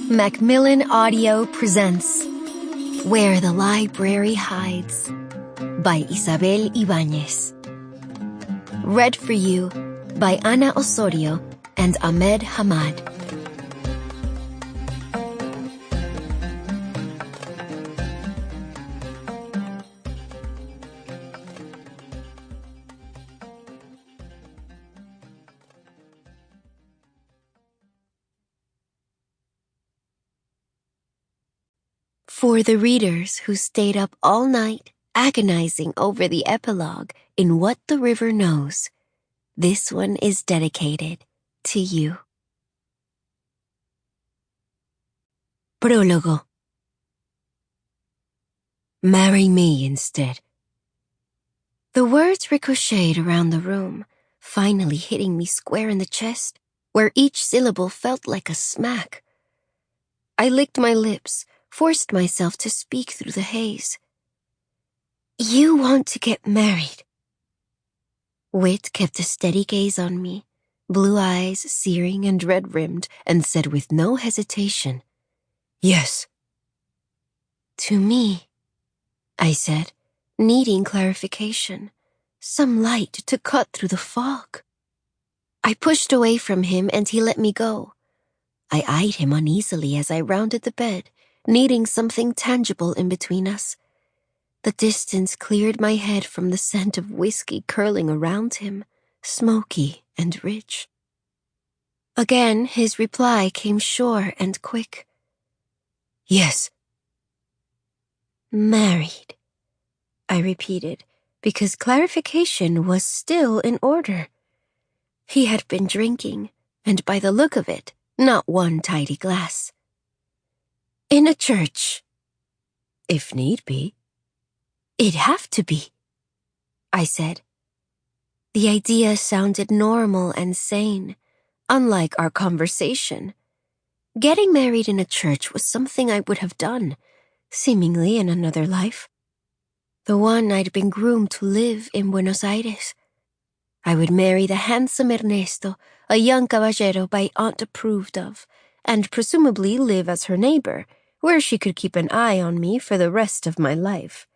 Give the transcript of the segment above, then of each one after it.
Macmillan Audio presents Where the Library Hides by Isabel Ibañez. Read for you by Ana Osorio and Ahmed Hamad. For the readers who stayed up all night agonizing over the epilogue in What the River Knows, this one is dedicated to you. Prólogo. Marry me instead. The words ricocheted around the room, finally hitting me square in the chest, where each syllable felt like a smack. I licked my lips, forced myself to speak through the haze. You want to get married. Wit kept a steady gaze on me, blue eyes searing and red-rimmed, and said with no hesitation, Yes. To me, I said, needing clarification, some light to cut through the fog. I pushed away from him and he let me go. I eyed him uneasily as I rounded the bed, needing something tangible in between us. The distance cleared my head from the scent of whiskey curling around him, smoky and rich. Again, his reply came sure and quick. Yes. Married, I repeated, because clarification was still in order. He had been drinking, and by the look of it, not one tidy glass. In a church. If need be. It'd have to be, I said. The idea sounded normal and sane, unlike our conversation. Getting married in a church was something I would have done, seemingly in another life. The one I'd been groomed to live in Buenos Aires. I would marry the handsome Ernesto, a young caballero my aunt approved of, and presumably live as her neighbor, where she could keep an eye on me for the rest of my life.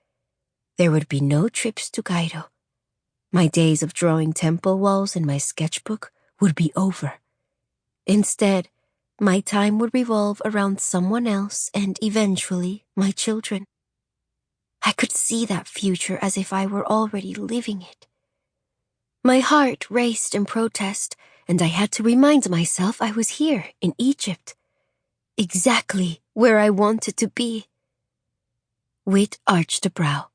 There would be no trips to Cairo. My days of drawing temple walls in my sketchbook would be over. Instead, my time would revolve around someone else and eventually my children. I could see that future as if I were already living it. My heart raced in protest, and I had to remind myself I was here in Egypt. Exactly where I wanted to be. Wit arched a brow.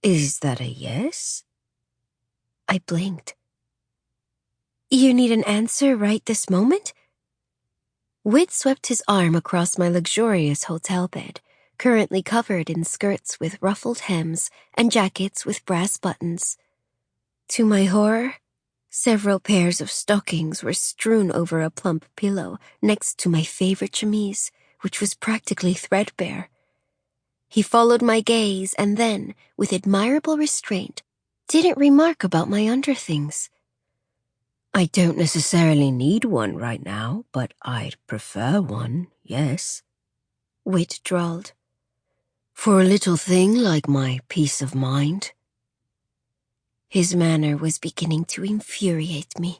Is that a yes? I blinked. You need an answer right this moment? Wit swept his arm across my luxurious hotel bed, currently covered in skirts with ruffled hems and jackets with brass buttons. To my horror, several pairs of stockings were strewn over a plump pillow next to my favorite chemise, which was practically threadbare. He followed my gaze and then, with admirable restraint, didn't remark about my underthings. I don't necessarily need one right now, but I'd prefer one, yes, Wit drawled. For a little thing like my peace of mind. His manner was beginning to infuriate me.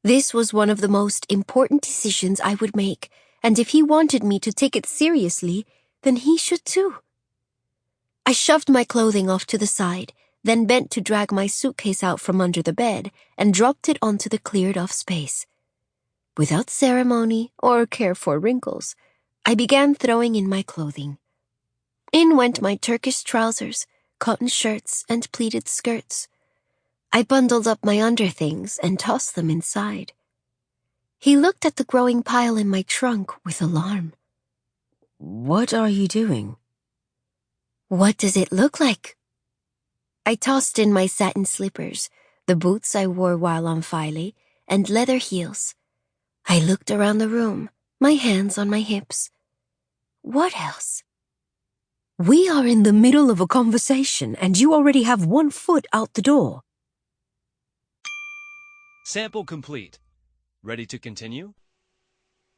This was one of the most important decisions I would make, and if he wanted me to take it seriously, then he should too. I shoved my clothing off to the side, then bent to drag my suitcase out from under the bed and dropped it onto the cleared-off space. Without ceremony or care for wrinkles, I began throwing in my clothing. In went my Turkish trousers, cotton shirts, and pleated skirts. I bundled up my underthings and tossed them inside. He looked at the growing pile in my trunk with alarm. What are you doing? What does it look like? I tossed in my satin slippers, the boots I wore while on Filey, and leather heels. I looked around the room, my hands on my hips. What else? We are in the middle of a conversation and you already have one foot out the door. Sample complete. Ready to continue?